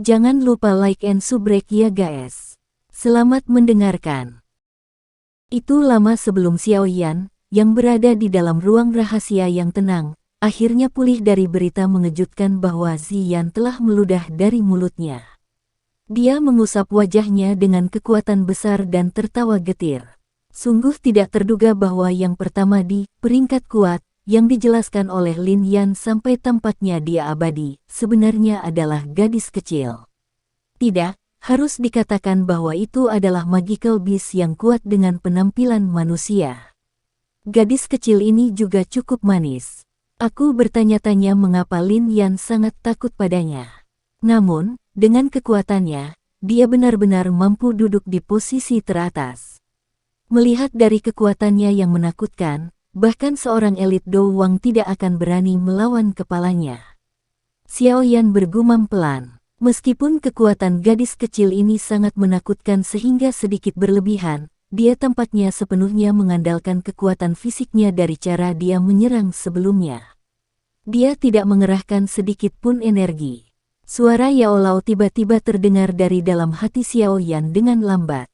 Jangan lupa like and subscribe ya guys. Selamat mendengarkan. Itu lama sebelum Xiao Yan, yang berada di dalam ruang rahasia yang tenang, akhirnya pulih dari berita mengejutkan bahwa Ziyan telah meludah dari mulutnya. Dia mengusap wajahnya dengan kekuatan besar dan tertawa getir. Sungguh tidak terduga bahwa yang pertama di peringkat kuat, yang dijelaskan oleh Lin Yan sampai tampaknya dia abadi, sebenarnya adalah gadis kecil. Tidak, harus dikatakan bahwa itu adalah magical beast yang kuat dengan penampilan manusia. Gadis kecil ini juga cukup manis. Aku bertanya-tanya mengapa Lin Yan sangat takut padanya. Namun, dengan kekuatannya, dia benar-benar mampu duduk di posisi teratas. Melihat dari kekuatannya yang menakutkan, bahkan seorang elit doang tidak akan berani melawan kepalanya. Xiao Yan bergumam pelan. Meskipun kekuatan gadis kecil ini sangat menakutkan sehingga sedikit berlebihan, dia tampaknya sepenuhnya mengandalkan kekuatan fisiknya dari cara dia menyerang sebelumnya. Dia tidak mengerahkan sedikit pun energi. Suara Yao Lao tiba-tiba terdengar dari dalam hati Xiao Yan dengan lambat.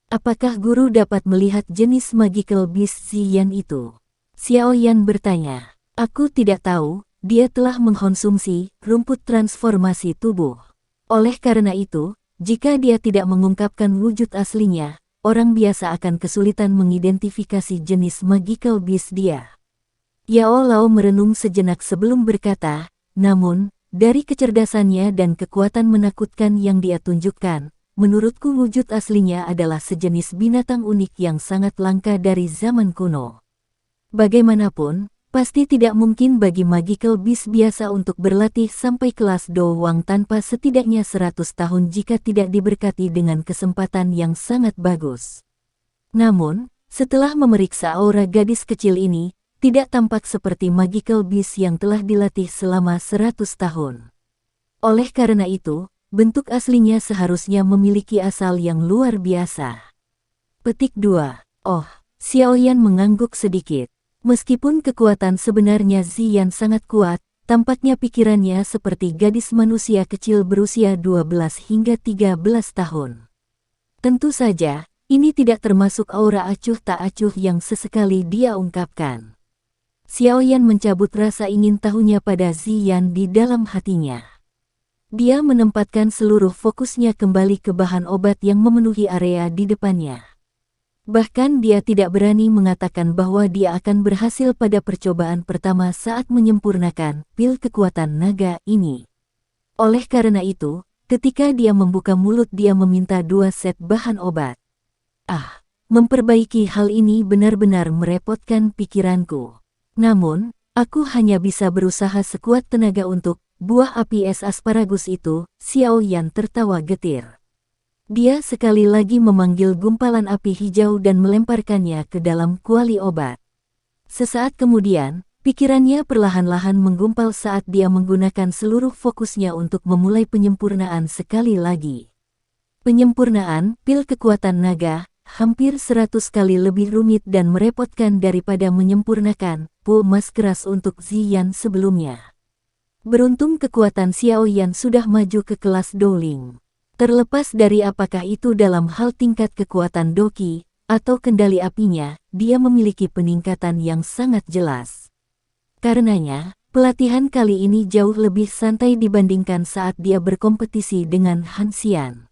Apakah guru dapat melihat jenis magical beast Ziyan itu? Xiao Yan bertanya. Aku tidak tahu, dia telah mengkonsumsi rumput transformasi tubuh. Oleh karena itu, jika dia tidak mengungkapkan wujud aslinya, orang biasa akan kesulitan mengidentifikasi jenis magical beast dia. Yao Lao merenung sejenak sebelum berkata, namun, dari kecerdasannya dan kekuatan menakutkan yang dia tunjukkan, menurutku wujud aslinya adalah sejenis binatang unik yang sangat langka dari zaman kuno. Bagaimanapun, pasti tidak mungkin bagi magical beast biasa untuk berlatih sampai kelas doang tanpa setidaknya 100 tahun jika tidak diberkati dengan kesempatan yang sangat bagus. Namun, setelah memeriksa aura gadis kecil ini, tidak tampak seperti magical beast yang telah dilatih selama 100 tahun. Oleh karena itu, bentuk aslinya seharusnya memiliki asal yang luar biasa. Petik 2. Oh, Xiao Yan mengangguk sedikit. Meskipun kekuatan sebenarnya Ziyan sangat kuat, tampaknya pikirannya seperti gadis manusia kecil berusia 12 hingga 13 tahun. Tentu saja, ini tidak termasuk aura acuh tak acuh yang sesekali dia ungkapkan. Xiao Yan mencabut rasa ingin tahunya pada Ziyan di dalam hatinya. Dia menempatkan seluruh fokusnya kembali ke bahan obat yang memenuhi area di depannya. Bahkan dia tidak berani mengatakan bahwa dia akan berhasil pada percobaan pertama saat menyempurnakan pil kekuatan naga ini. Oleh karena itu, ketika dia membuka mulut dia meminta 2 set bahan obat. Memperbaiki hal ini benar-benar merepotkan pikiranku. Namun, aku hanya bisa berusaha sekuat tenaga untuk buah api es asparagus itu. Xiao Yan tertawa getir. Dia sekali lagi memanggil gumpalan api hijau dan melemparkannya ke dalam kuali obat. Sesaat kemudian, pikirannya perlahan-lahan menggumpal saat dia menggunakan seluruh fokusnya untuk memulai penyempurnaan sekali lagi. Penyempurnaan pil kekuatan naga hampir 100 kali lebih rumit dan merepotkan daripada menyempurnakan pil emas keras untuk Ziyan sebelumnya. Beruntung kekuatan Xiao Yan sudah maju ke kelas Dowling. Terlepas dari apakah itu dalam hal tingkat kekuatan doki atau kendali apinya, dia memiliki peningkatan yang sangat jelas. Karenanya, pelatihan kali ini jauh lebih santai dibandingkan saat dia berkompetisi dengan Han Xian.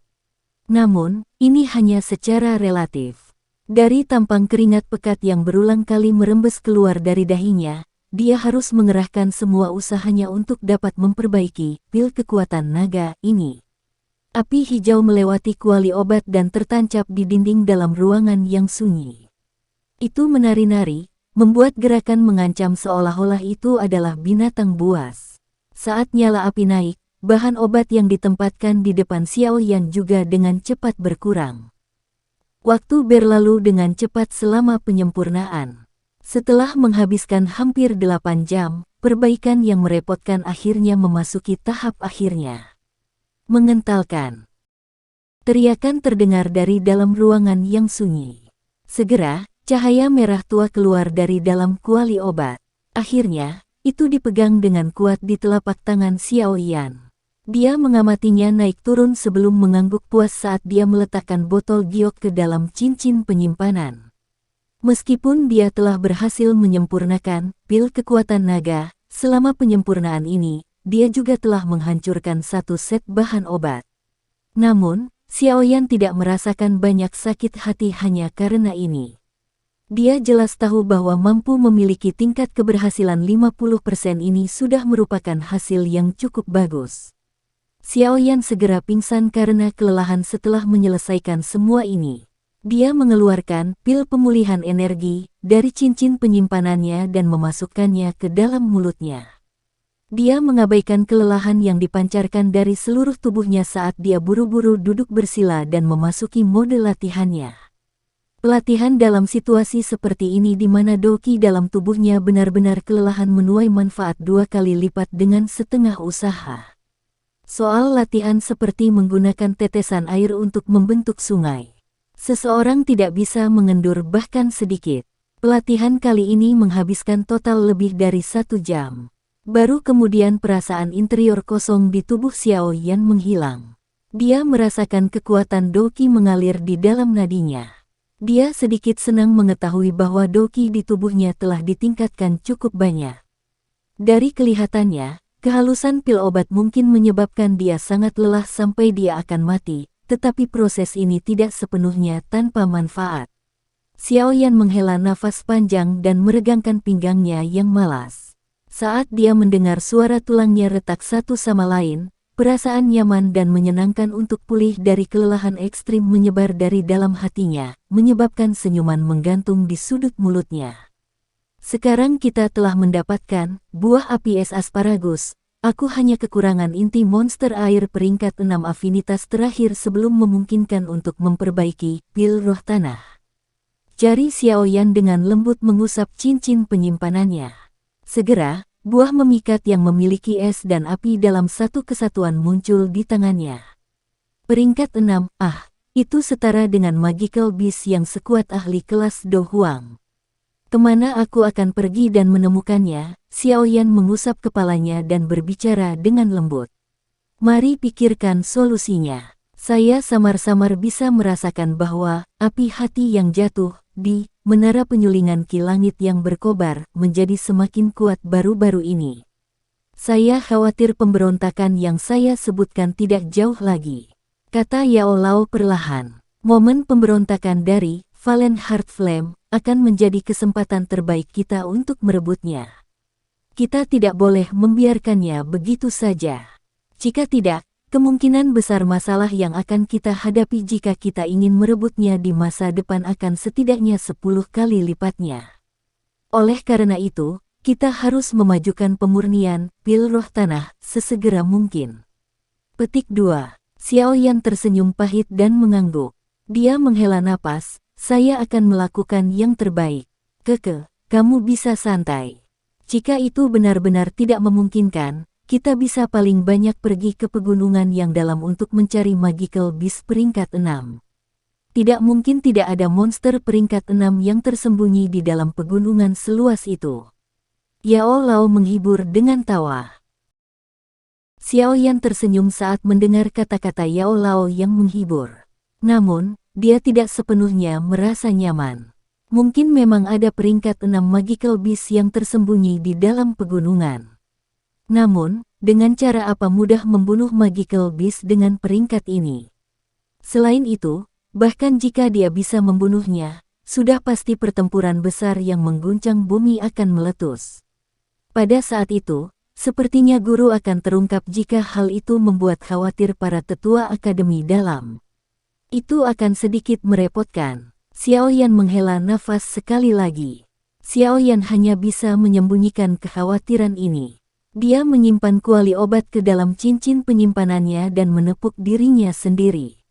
Namun, ini hanya secara relatif. Dari tampang keringat pekat yang berulang kali merembes keluar dari dahinya, dia harus mengerahkan semua usahanya untuk dapat memperbaiki pil kekuatan naga ini. Api hijau melewati kuali obat dan tertancap di dinding dalam ruangan yang sunyi. Itu menari-nari, membuat gerakan mengancam seolah-olah itu adalah binatang buas. Saat nyala api naik, bahan obat yang ditempatkan di depan Xiao Yan juga dengan cepat berkurang. Waktu berlalu dengan cepat selama penyempurnaan. Setelah menghabiskan hampir 8 jam, perbaikan yang merepotkan akhirnya memasuki tahap akhirnya. Mengentalkan. Teriakan terdengar dari dalam ruangan yang sunyi. Segera, cahaya merah tua keluar dari dalam kuali obat. Akhirnya, itu dipegang dengan kuat di telapak tangan Xiao Yan. Dia mengamatinya naik turun sebelum mengangguk puas saat dia meletakkan botol giok ke dalam cincin penyimpanan. Meskipun dia telah berhasil menyempurnakan pil kekuatan naga, selama penyempurnaan ini, dia juga telah menghancurkan satu set bahan obat. Namun, Xiaoyan tidak merasakan banyak sakit hati hanya karena ini. Dia jelas tahu bahwa mampu memiliki tingkat keberhasilan 50% ini sudah merupakan hasil yang cukup bagus. Xiaoyan segera pingsan karena kelelahan setelah menyelesaikan semua ini. Dia mengeluarkan pil pemulihan energi dari cincin penyimpanannya dan memasukkannya ke dalam mulutnya. Dia mengabaikan kelelahan yang dipancarkan dari seluruh tubuhnya saat dia buru-buru duduk bersila dan memasuki mode latihannya. Pelatihan dalam situasi seperti ini di mana doki dalam tubuhnya benar-benar kelelahan menuai manfaat 2 kali lipat dengan setengah usaha. Soal latihan seperti menggunakan tetesan air untuk membentuk sungai. Seseorang tidak bisa mengendur bahkan sedikit. Pelatihan kali ini menghabiskan total lebih dari 1 jam. Baru kemudian perasaan interior kosong di tubuh Xiaoyan menghilang. Dia merasakan kekuatan doki mengalir di dalam nadinya. Dia sedikit senang mengetahui bahwa doki di tubuhnya telah ditingkatkan cukup banyak. Dari kelihatannya, kehalusan pil obat mungkin menyebabkan dia sangat lelah sampai dia akan mati. Tetapi proses ini tidak sepenuhnya tanpa manfaat. Xiaoyan menghela nafas panjang dan meregangkan pinggangnya yang malas. Saat dia mendengar suara tulangnya retak satu sama lain, perasaan nyaman dan menyenangkan untuk pulih dari kelelahan ekstrim menyebar dari dalam hatinya, menyebabkan senyuman menggantung di sudut mulutnya. Sekarang kita telah mendapatkan buah api es asparagus. Aku hanya kekurangan inti monster air peringkat 6 afinitas terakhir sebelum memungkinkan untuk memperbaiki pil roh tanah. Jari Xiaoyan dengan lembut mengusap cincin penyimpanannya. Segera, buah memikat yang memiliki es dan api dalam satu kesatuan muncul di tangannya. Peringkat 6, itu setara dengan magical beast yang sekuat ahli kelas Do Huang. Kemana aku akan pergi dan menemukannya? Xiaoyan mengusap kepalanya dan berbicara dengan lembut. Mari pikirkan solusinya. Saya samar-samar bisa merasakan bahwa api hati yang jatuh di menara penyulingan ki langit yang berkobar menjadi semakin kuat baru-baru ini. Saya khawatir pemberontakan yang saya sebutkan tidak jauh lagi, kata Yao Lao perlahan. Momen pemberontakan dari Valen Heart Flame akan menjadi kesempatan terbaik kita untuk merebutnya. Kita tidak boleh membiarkannya begitu saja. Jika tidak, kemungkinan besar masalah yang akan kita hadapi jika kita ingin merebutnya di masa depan akan setidaknya 10 kali lipatnya. Oleh karena itu, kita harus memajukan pemurnian pil roh tanah sesegera mungkin. Petik 2. Xiaoyan tersenyum pahit dan mengangguk. Dia menghela napas, saya akan melakukan yang terbaik. Keke, kamu bisa santai. Jika itu benar-benar tidak memungkinkan, kita bisa paling banyak pergi ke pegunungan yang dalam untuk mencari magical beast peringkat 6. Tidak mungkin tidak ada monster peringkat 6 yang tersembunyi di dalam pegunungan seluas itu. Yao Lao menghibur dengan tawa. Xiaoyan tersenyum saat mendengar kata-kata Yao Lao yang menghibur. Namun, dia tidak sepenuhnya merasa nyaman. Mungkin memang ada peringkat 6 magical beast yang tersembunyi di dalam pegunungan. Namun, dengan cara apa mudah membunuh magical beast dengan peringkat ini? Selain itu, bahkan jika dia bisa membunuhnya, sudah pasti pertempuran besar yang mengguncang bumi akan meletus. Pada saat itu, sepertinya guru akan terungkap jika hal itu membuat khawatir para tetua akademi dalam. Itu akan sedikit merepotkan. Xiaoyan menghela nafas sekali lagi. Xiaoyan hanya bisa menyembunyikan kekhawatiran ini. Dia menyimpan kuali obat ke dalam cincin penyimpanannya dan menepuk dirinya sendiri.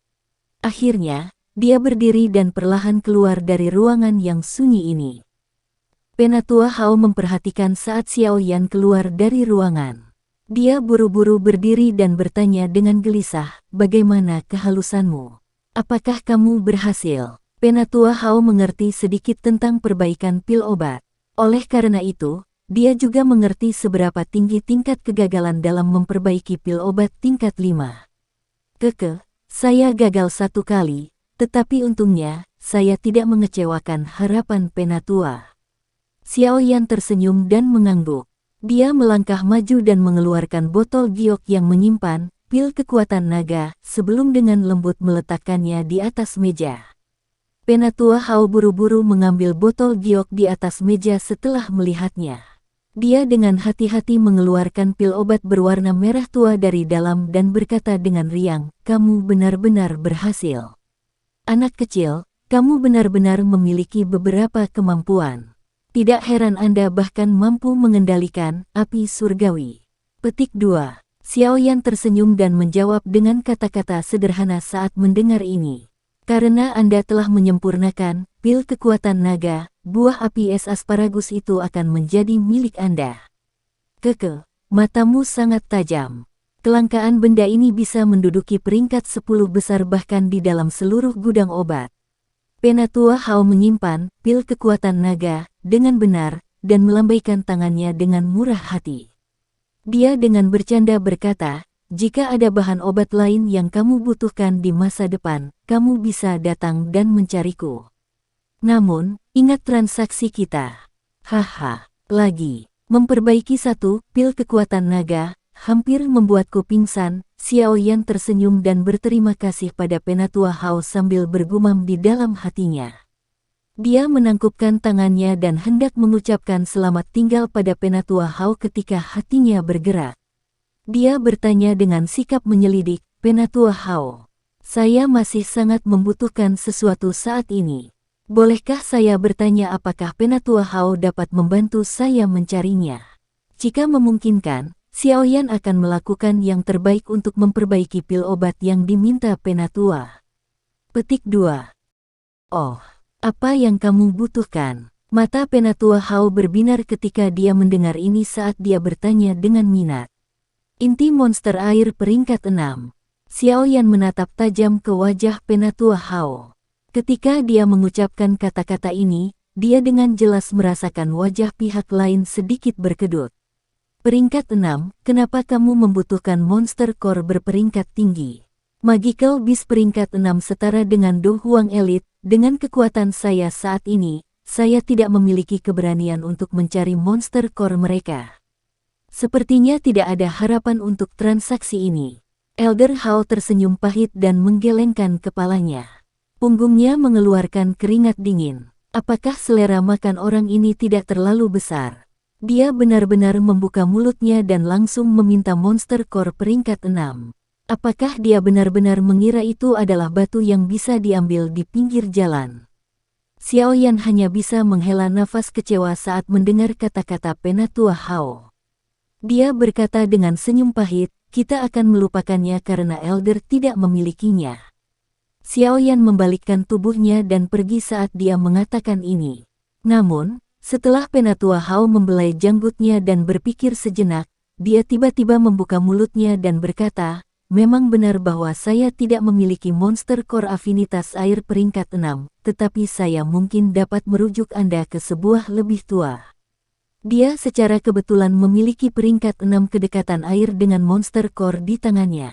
Akhirnya, dia berdiri dan perlahan keluar dari ruangan yang sunyi ini. Penatua Hao memperhatikan saat Xiaoyan keluar dari ruangan. Dia buru-buru berdiri dan bertanya dengan gelisah, "Bagaimana kehalusanmu? Apakah kamu berhasil?" Penatua Hao mengerti sedikit tentang perbaikan pil obat. Oleh karena itu, dia juga mengerti seberapa tinggi tingkat kegagalan dalam memperbaiki pil obat tingkat 5. Saya gagal 1 kali, tetapi untungnya, saya tidak mengecewakan harapan Penatua. Xiaoyan tersenyum dan mengangguk. Dia melangkah maju dan mengeluarkan botol giok yang menyimpan pil kekuatan naga sebelum dengan lembut meletakkannya di atas meja. Penatua Hao buru-buru mengambil botol giok di atas meja setelah melihatnya. Dia dengan hati-hati mengeluarkan pil obat berwarna merah tua dari dalam dan berkata dengan riang, "Kamu benar-benar berhasil. Anak kecil, kamu benar-benar memiliki beberapa kemampuan. Tidak heran Anda bahkan mampu mengendalikan api surgawi." Petik 2. Xiaoyan tersenyum dan menjawab dengan kata-kata sederhana saat mendengar ini. Karena Anda telah menyempurnakan pil kekuatan naga, buah api es asparagus itu akan menjadi milik Anda. Matamu sangat tajam. Kelangkaan benda ini bisa menduduki peringkat 10 besar bahkan di dalam seluruh gudang obat. Penatua Hao menyimpan pil kekuatan naga dengan benar dan melambaikan tangannya dengan murah hati. Dia dengan bercanda berkata, "Jika ada bahan obat lain yang kamu butuhkan di masa depan, kamu bisa datang dan mencariku. Namun, ingat transaksi kita." Haha, lagi. Memperbaiki 1 pil kekuatan naga, hampir membuatku pingsan. Xiaoyan tersenyum dan berterima kasih pada Penatua Hao sambil bergumam di dalam hatinya. Dia menangkupkan tangannya dan hendak mengucapkan selamat tinggal pada Penatua Hao ketika hatinya bergerak. Dia bertanya dengan sikap menyelidik, "Penatua Hao, saya masih sangat membutuhkan sesuatu saat ini. Bolehkah saya bertanya apakah Penatua Hao dapat membantu saya mencarinya?" Jika memungkinkan, Xiaoyan akan melakukan yang terbaik untuk memperbaiki pil obat yang diminta Penatua. Petik 2. "Oh, apa yang kamu butuhkan?" Mata Penatua Hao berbinar ketika dia mendengar ini saat dia bertanya dengan minat. "Inti monster air peringkat 6. Xiaoyan menatap tajam ke wajah Penatua Hao. Ketika dia mengucapkan kata-kata ini, dia dengan jelas merasakan wajah pihak lain sedikit berkedut. "Peringkat 6, kenapa kamu membutuhkan monster core berperingkat tinggi?" "Magical Beast peringkat 6 setara dengan Do Huang Elite. Dengan kekuatan saya saat ini, saya tidak memiliki keberanian untuk mencari monster core mereka. Sepertinya tidak ada harapan untuk transaksi ini." Elder Hao tersenyum pahit dan menggelengkan kepalanya. Punggungnya mengeluarkan keringat dingin. Apakah selera makan orang ini tidak terlalu besar? Dia benar-benar membuka mulutnya dan langsung meminta monster core peringkat 6. Apakah dia benar-benar mengira itu adalah batu yang bisa diambil di pinggir jalan? Xiaoyan hanya bisa menghela nafas kecewa saat mendengar kata-kata Penatua Hao. Dia berkata dengan senyum pahit, "Kita akan melupakannya karena Elder tidak memilikinya." Xiaoyan membalikkan tubuhnya dan pergi saat dia mengatakan ini. Namun, setelah Penatua Hao membelai janggutnya dan berpikir sejenak, dia tiba-tiba membuka mulutnya dan berkata, "Memang benar bahwa saya tidak memiliki monster core afinitas air peringkat 6, tetapi saya mungkin dapat merujuk Anda ke sebuah lebih tua." Dia secara kebetulan memiliki peringkat 6 kedekatan air dengan monster core di tangannya.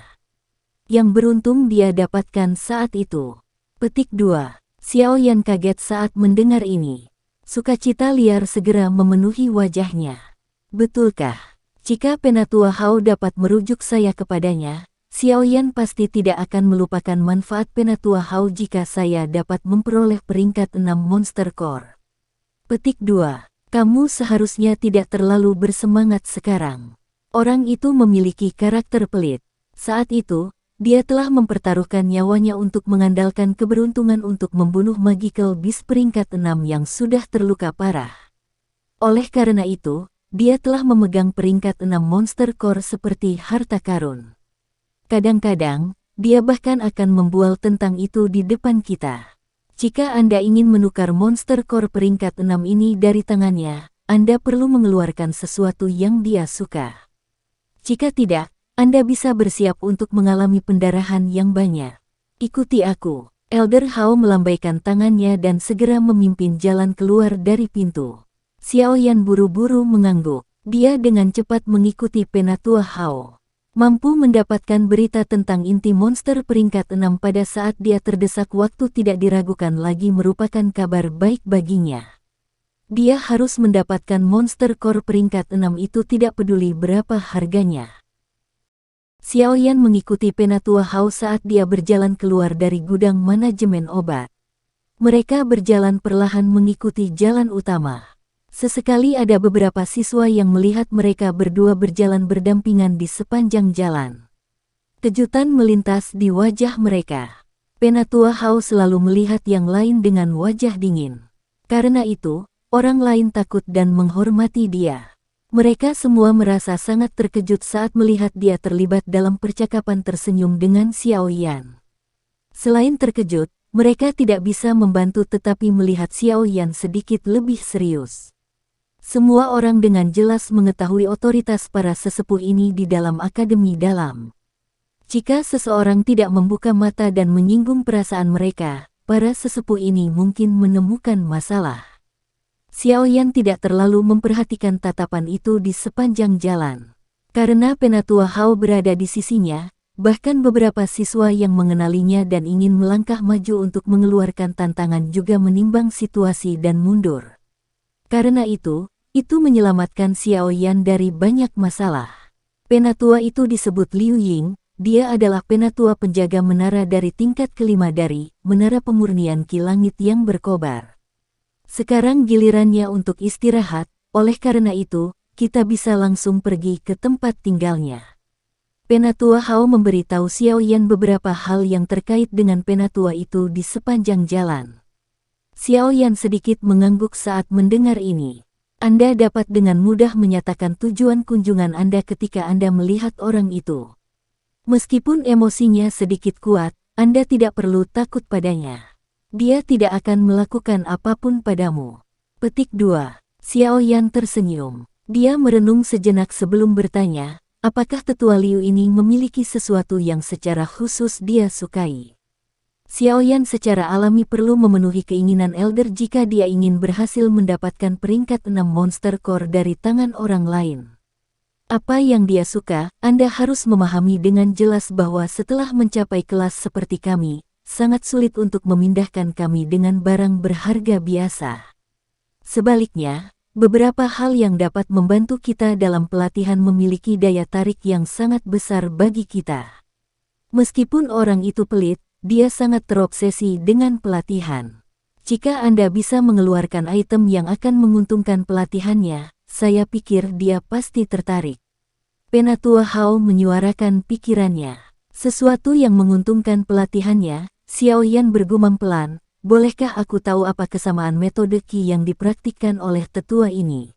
Yang beruntung dia dapatkan saat itu. Petik 2. Xiaoyan kaget saat mendengar ini. Sukacita liar segera memenuhi wajahnya. "Betulkah? Jika Penatua Hao dapat merujuk saya kepadanya, Xiaoyan pasti tidak akan melupakan manfaat Penatua Hao jika saya dapat memperoleh peringkat 6 monster core." Petik 2. Kamu seharusnya tidak terlalu bersemangat sekarang. Orang itu memiliki karakter pelit. Saat itu, dia telah mempertaruhkan nyawanya untuk mengandalkan keberuntungan untuk membunuh Magical Beast peringkat 6 yang sudah terluka parah. Oleh karena itu, dia telah memegang peringkat 6 monster core seperti harta karun. Kadang-kadang, dia bahkan akan membual tentang itu di depan kita. Jika Anda ingin menukar monster core peringkat 6 ini dari tangannya, Anda perlu mengeluarkan sesuatu yang dia suka. Jika tidak, Anda bisa bersiap untuk mengalami pendarahan yang banyak. "Ikuti aku." Elder Hao melambaikan tangannya dan segera memimpin jalan keluar dari pintu. Xiao Yan buru-buru mengangguk. Dia dengan cepat mengikuti Penatua Hao. Mampu mendapatkan berita tentang inti monster peringkat 6 pada saat dia terdesak waktu tidak diragukan lagi merupakan kabar baik baginya. Dia harus mendapatkan monster core peringkat 6 itu tidak peduli berapa harganya. Xiao Yan mengikuti Penatua Hao saat dia berjalan keluar dari gudang manajemen obat. Mereka berjalan perlahan mengikuti jalan utama. Sesekali ada beberapa siswa yang melihat mereka berdua berjalan berdampingan di sepanjang jalan. Kejutan melintas di wajah mereka. Penatua Hao selalu melihat yang lain dengan wajah dingin. Karena itu, orang lain takut dan menghormati dia. Mereka semua merasa sangat terkejut saat melihat dia terlibat dalam percakapan tersenyum dengan Xiao Yan. Selain terkejut, mereka tidak bisa membantu tetapi melihat Xiao Yan sedikit lebih serius. Semua orang dengan jelas mengetahui otoritas para sesepuh ini di dalam akademi dalam. Jika seseorang tidak membuka mata dan menyinggung perasaan mereka, para sesepuh ini mungkin menemukan masalah. Xiao Yan tidak terlalu memperhatikan tatapan itu di sepanjang jalan. Karena Penatua Hao berada di sisinya, bahkan beberapa siswa yang mengenalinya dan ingin melangkah maju untuk mengeluarkan tantangan juga menimbang situasi dan mundur. Karena itu menyelamatkan Xiao Yan dari banyak masalah. Penatua itu disebut Liu Ying, dia adalah penatua penjaga menara dari tingkat kelima dari Menara Pemurnian Ki Langit yang berkobar. Sekarang gilirannya untuk istirahat, oleh karena itu, kita bisa langsung pergi ke tempat tinggalnya. Penatua Hao memberitahu Xiao Yan beberapa hal yang terkait dengan penatua itu di sepanjang jalan. Xiao Yan sedikit mengangguk saat mendengar ini. Anda dapat dengan mudah menyatakan tujuan kunjungan Anda ketika Anda melihat orang itu. Meskipun emosinya sedikit kuat, Anda tidak perlu takut padanya. Dia tidak akan melakukan apapun padamu. Petik 2. Xiao Yan tersenyum. Dia merenung sejenak sebelum bertanya, apakah tetua Liu ini memiliki sesuatu yang secara khusus dia sukai? Xiao Yan secara alami perlu memenuhi keinginan Elder jika dia ingin berhasil mendapatkan peringkat 6 monster core dari tangan orang lain. Apa yang dia suka, Anda harus memahami dengan jelas bahwa setelah mencapai kelas seperti kami, sangat sulit untuk memindahkan kami dengan barang berharga biasa. Sebaliknya, beberapa hal yang dapat membantu kita dalam pelatihan memiliki daya tarik yang sangat besar bagi kita. Meskipun orang itu pelit, dia sangat terobsesi dengan pelatihan. Jika Anda bisa mengeluarkan item yang akan menguntungkan pelatihannya, saya pikir dia pasti tertarik. Penatua Hao menyuarakan pikirannya. Sesuatu yang menguntungkan pelatihannya, Xiao Yan bergumam pelan, bolehkah aku tahu apa kesamaan metode Qi yang dipraktikkan oleh tetua ini?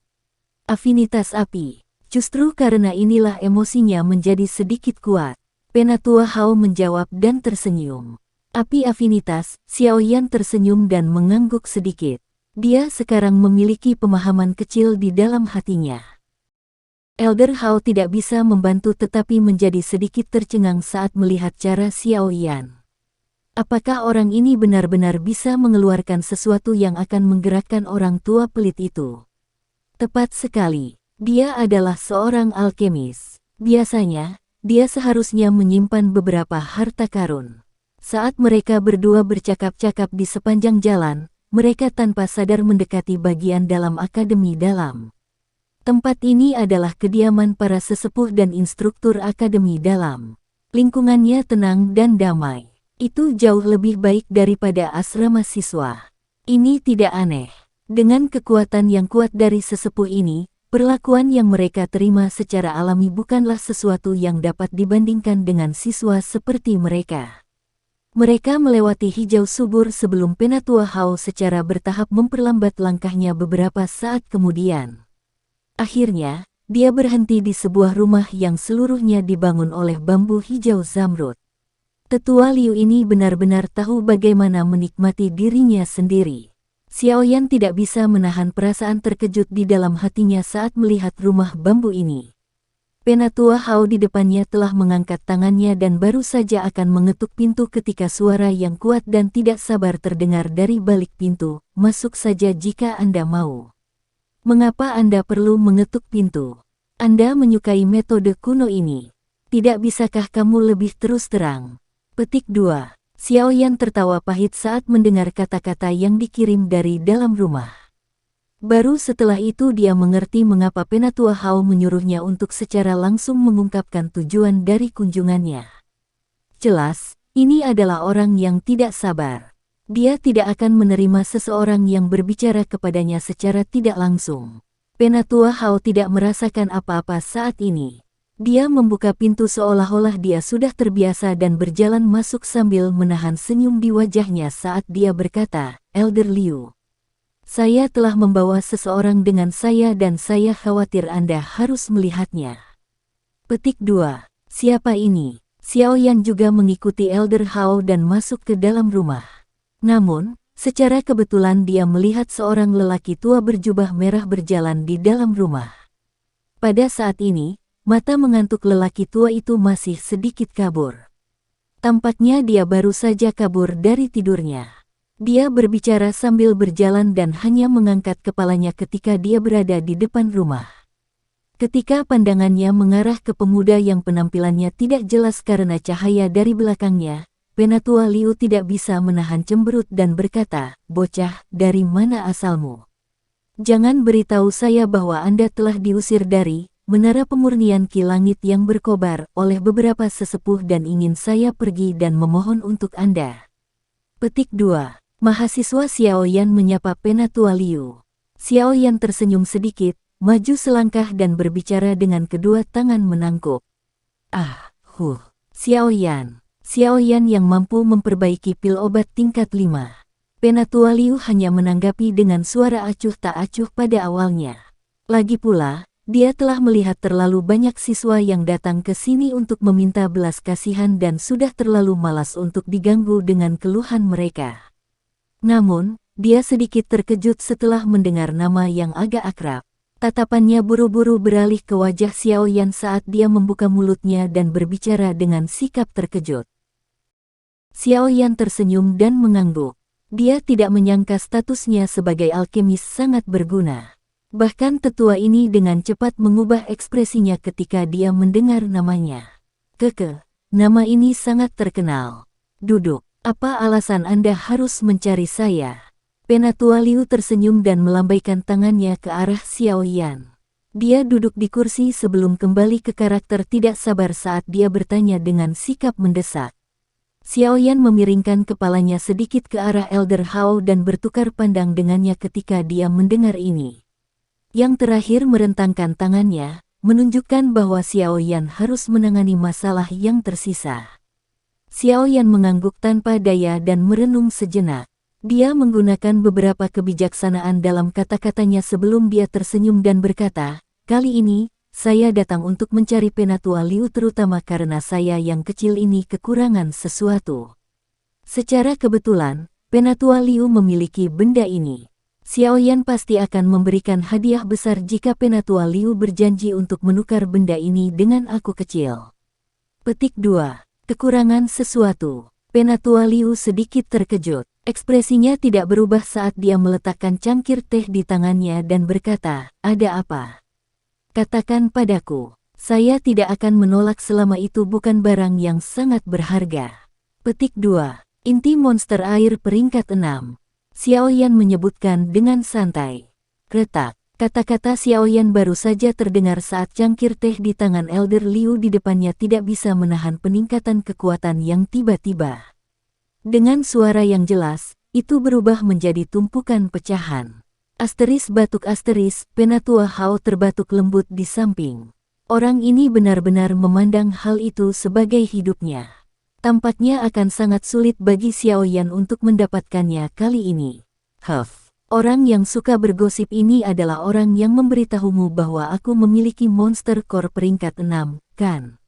Afinitas api. Justru karena inilah emosinya menjadi sedikit kuat. Penatua Hao menjawab dan tersenyum. Api afinitas, Xiao Yan tersenyum dan mengangguk sedikit. Dia sekarang memiliki pemahaman kecil di dalam hatinya. Elder Hao tidak bisa membantu tetapi menjadi sedikit tercengang saat melihat cara Xiao Yan. Apakah orang ini benar-benar bisa mengeluarkan sesuatu yang akan menggerakkan orang tua pelit itu? Tepat sekali, dia adalah seorang alkemis. Biasanya, dia seharusnya menyimpan beberapa harta karun. Saat mereka berdua bercakap-cakap di sepanjang jalan, mereka tanpa sadar mendekati bagian dalam akademi dalam. Tempat ini adalah kediaman para sesepuh dan instruktur akademi dalam. Lingkungannya tenang dan damai. Itu jauh lebih baik daripada asrama siswa. Ini tidak aneh. Dengan kekuatan yang kuat dari sesepuh ini, perlakuan yang mereka terima secara alami bukanlah sesuatu yang dapat dibandingkan dengan siswa seperti mereka. Mereka melewati hijau subur sebelum Penatua Hao secara bertahap memperlambat langkahnya beberapa saat kemudian. Akhirnya, dia berhenti di sebuah rumah yang seluruhnya dibangun oleh bambu hijau zamrud. Tetua Liu ini benar-benar tahu bagaimana menikmati dirinya sendiri. Xiao Yan tidak bisa menahan perasaan terkejut di dalam hatinya saat melihat rumah bambu ini. Penatua Hao di depannya telah mengangkat tangannya dan baru saja akan mengetuk pintu ketika suara yang kuat dan tidak sabar terdengar dari balik pintu, "Masuk saja jika Anda mau." Mengapa Anda perlu mengetuk pintu? Anda menyukai metode kuno ini. Tidak bisakah kamu lebih terus terang? Petik 2. Xiaoyan tertawa pahit saat mendengar kata-kata yang dikirim dari dalam rumah. Baru setelah itu dia mengerti mengapa Penatua Hao menyuruhnya untuk secara langsung mengungkapkan tujuan dari kunjungannya. Jelas, ini adalah orang yang tidak sabar. Dia tidak akan menerima seseorang yang berbicara kepadanya secara tidak langsung. Penatua Hao tidak merasakan apa-apa saat ini. Dia membuka pintu seolah-olah dia sudah terbiasa dan berjalan masuk sambil menahan senyum di wajahnya saat dia berkata, "Elder Liu, saya telah membawa seseorang dengan saya dan saya khawatir Anda harus melihatnya." Petik 2. Siapa ini? Xiaoyan juga mengikuti Elder Hao dan masuk ke dalam rumah. Namun, secara kebetulan dia melihat seorang lelaki tua berjubah merah berjalan di dalam rumah. Pada saat ini, mata mengantuk lelaki tua itu masih sedikit kabur. Tampaknya dia baru saja kabur dari tidurnya. Dia berbicara sambil berjalan dan hanya mengangkat kepalanya ketika dia berada di depan rumah. Ketika pandangannya mengarah ke pemuda yang penampilannya tidak jelas karena cahaya dari belakangnya, Penatua Liu tidak bisa menahan cemberut dan berkata, "Bocah, dari mana asalmu? Jangan beritahu saya bahwa Anda telah diusir dari Menara Pemurnian Ki Langit yang berkobar oleh beberapa sesepuh dan ingin saya pergi dan memohon untuk Anda." Petik 2. Mahasiswa Xiaoyan menyapa Penatua Liu. Xiaoyan tersenyum sedikit, maju selangkah dan berbicara dengan kedua tangan menangkuk. Xiaoyan. Xiaoyan yang mampu memperbaiki pil obat tingkat 5. Penatua Liu hanya menanggapi dengan suara acuh tak acuh pada awalnya. Lagi pula, dia telah melihat terlalu banyak siswa yang datang ke sini untuk meminta belas kasihan dan sudah terlalu malas untuk diganggu dengan keluhan mereka. Namun, dia sedikit terkejut setelah mendengar nama yang agak akrab. Tatapannya buru-buru beralih ke wajah Xiaoyan saat dia membuka mulutnya dan berbicara dengan sikap terkejut. Xiaoyan tersenyum dan mengangguk. Dia tidak menyangka statusnya sebagai alkemis sangat berguna. Bahkan tetua ini dengan cepat mengubah ekspresinya ketika dia mendengar namanya. Nama ini sangat terkenal. Duduk, apa alasan Anda harus mencari saya? Penatua Liu tersenyum dan melambaikan tangannya ke arah Xiaoyan. Dia duduk di kursi sebelum kembali ke karakter tidak sabar saat dia bertanya dengan sikap mendesak. Xiaoyan memiringkan kepalanya sedikit ke arah Elder Hao dan bertukar pandang dengannya ketika dia mendengar ini. Yang terakhir merentangkan tangannya, menunjukkan bahwa Xiaoyan harus menangani masalah yang tersisa. Xiaoyan mengangguk tanpa daya dan merenung sejenak. Dia menggunakan beberapa kebijaksanaan dalam kata-katanya sebelum dia tersenyum dan berkata, "Kali ini, saya datang untuk mencari Penatua Liu terutama karena saya yang kecil ini kekurangan sesuatu." Secara kebetulan, Penatua Liu memiliki benda ini. Xiaoyan pasti akan memberikan hadiah besar jika Penatua Liu berjanji untuk menukar benda ini dengan aku kecil. Petik 2. Kekurangan sesuatu. Penatua Liu sedikit terkejut. Ekspresinya tidak berubah saat dia meletakkan cangkir teh di tangannya dan berkata, "Ada apa? Katakan padaku. Saya tidak akan menolak selama itu bukan barang yang sangat berharga." Petik 2. Inti monster air peringkat 6. Xiaoyan menyebutkan dengan santai. Retak. Kata-kata Xiaoyan baru saja terdengar saat cangkir teh di tangan Elder Liu di depannya tidak bisa menahan peningkatan kekuatan yang tiba-tiba. Dengan suara yang jelas, itu berubah menjadi tumpukan pecahan. Batuk asteris, Penatua Hao terbatuk lembut di samping. Orang ini benar-benar memandang hal itu sebagai hidupnya. Tampaknya akan sangat sulit bagi Xiaoyan untuk mendapatkannya kali ini. Orang yang suka bergosip ini adalah orang yang memberitahumu bahwa aku memiliki monster core peringkat 6, kan?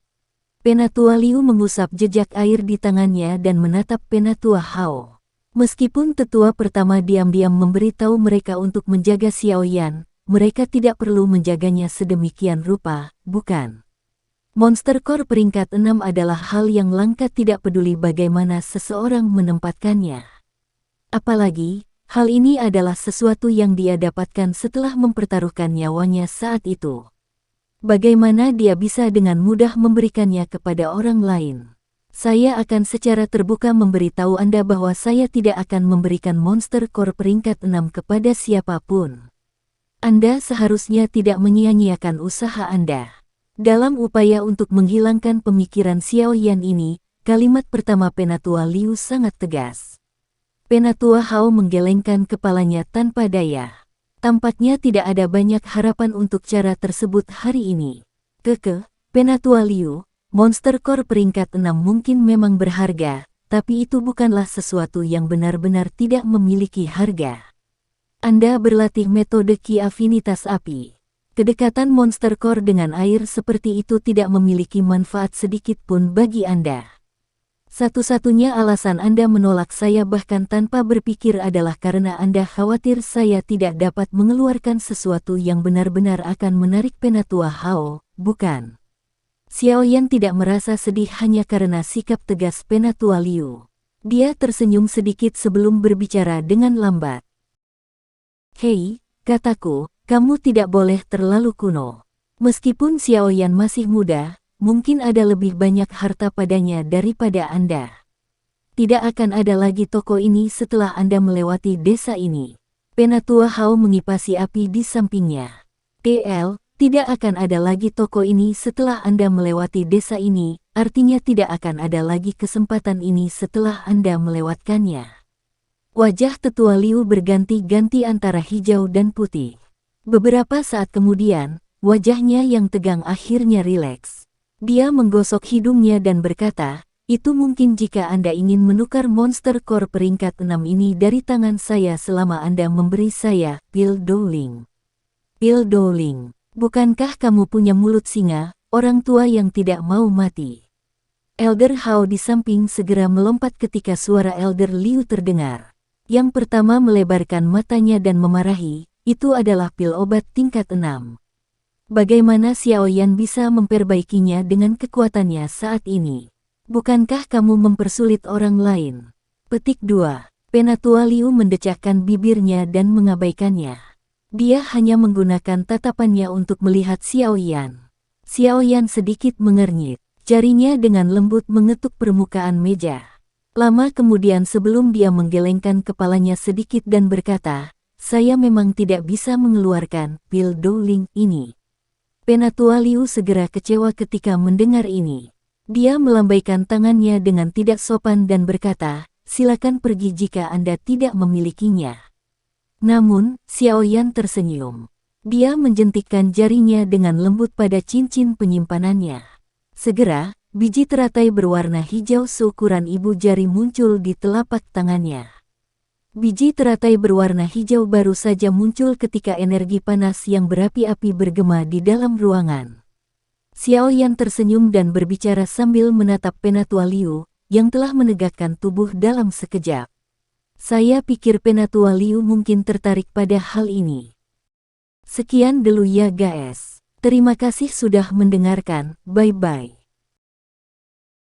Penatua Liu mengusap jejak air di tangannya dan menatap Penatua Hao. Meskipun tetua pertama diam-diam memberitahu mereka untuk menjaga Xiaoyan, mereka tidak perlu menjaganya sedemikian rupa, bukan? Monster core peringkat 6 adalah hal yang langka tidak peduli bagaimana seseorang menempatkannya. Apalagi, Hal ini adalah sesuatu yang dia dapatkan setelah mempertaruhkan nyawanya saat itu. Bagaimana dia bisa dengan mudah memberikannya kepada orang lain? Saya akan secara terbuka memberitahu Anda bahwa saya tidak akan memberikan Monster Core peringkat 6 kepada siapapun. Anda seharusnya tidak menyia-nyiakan usaha Anda. Dalam upaya untuk menghilangkan pemikiran Xiaoyan ini, kalimat pertama Penatua Liu sangat tegas. Penatua Hao menggelengkan kepalanya tanpa daya. Tampaknya tidak ada banyak harapan untuk cara tersebut hari ini. Penatua Liu, Monster Core peringkat 6 mungkin memang berharga, tapi itu bukanlah sesuatu yang benar-benar tidak memiliki harga. Anda berlatih metode Ki Afinitas Api. Kedekatan Monster Core dengan air seperti itu tidak memiliki manfaat sedikit pun bagi Anda. Satu-satunya alasan Anda menolak saya bahkan tanpa berpikir adalah karena Anda khawatir saya tidak dapat mengeluarkan sesuatu yang benar-benar akan menarik Penatua Hao, bukan? Xiaoyan tidak merasa sedih hanya karena sikap tegas Penatua Liu. Dia tersenyum sedikit sebelum berbicara dengan lambat. Hei, kataku, kamu tidak boleh terlalu kuno. Meskipun Xiaoyan masih muda, mungkin ada lebih banyak harta padanya daripada Anda. Tidak akan ada lagi toko ini setelah Anda melewati desa ini. Penatua Hao mengipasi api di sampingnya. Tidak akan ada lagi toko ini setelah Anda melewati desa ini, artinya tidak akan ada lagi kesempatan ini setelah Anda melewatkannya. Wajah tetua Liu berganti-ganti antara hijau dan putih. Beberapa saat kemudian, wajahnya yang tegang akhirnya rileks. Dia menggosok hidungnya dan berkata, itu mungkin jika Anda ingin menukar Monster Core peringkat 6 ini dari tangan saya selama Anda memberi saya pil Dowling. Pil Dowling, bukankah kamu punya mulut singa, orang tua yang tidak mau mati? Elder Hao di samping segera melompat ketika suara Elder Liu terdengar. Yang pertama melebarkan matanya dan memarahi, itu adalah pil obat tingkat 6. Bagaimana Xiaoyan bisa memperbaikinya dengan kekuatannya saat ini? Bukankah kamu mempersulit orang lain? Petik 2. Penatua Liu mendecakkan bibirnya dan mengabaikannya. Dia hanya menggunakan tatapannya untuk melihat Xiaoyan. Xiaoyan sedikit mengernyit. Jarinya dengan lembut mengetuk permukaan meja. Lama kemudian sebelum dia menggelengkan kepalanya sedikit dan berkata, saya memang tidak bisa mengeluarkan pil Dowling ini. Penatua Liu segera kecewa ketika mendengar ini. Dia melambaikan tangannya dengan tidak sopan dan berkata, silakan pergi jika Anda tidak memilikinya. Namun, Xiaoyan tersenyum. Dia menjentikkan jarinya dengan lembut pada cincin penyimpanannya. Segera, biji teratai berwarna hijau seukuran ibu jari muncul di telapak tangannya. Biji teratai berwarna hijau baru saja muncul ketika energi panas yang berapi-api bergema di dalam ruangan. Xiaoyan tersenyum dan berbicara sambil menatap Penatua Liu, yang telah menegakkan tubuh dalam sekejap. Saya pikir Penatua Liu mungkin tertarik pada hal ini. Sekian dulu ya guys. Terima kasih sudah mendengarkan, bye-bye.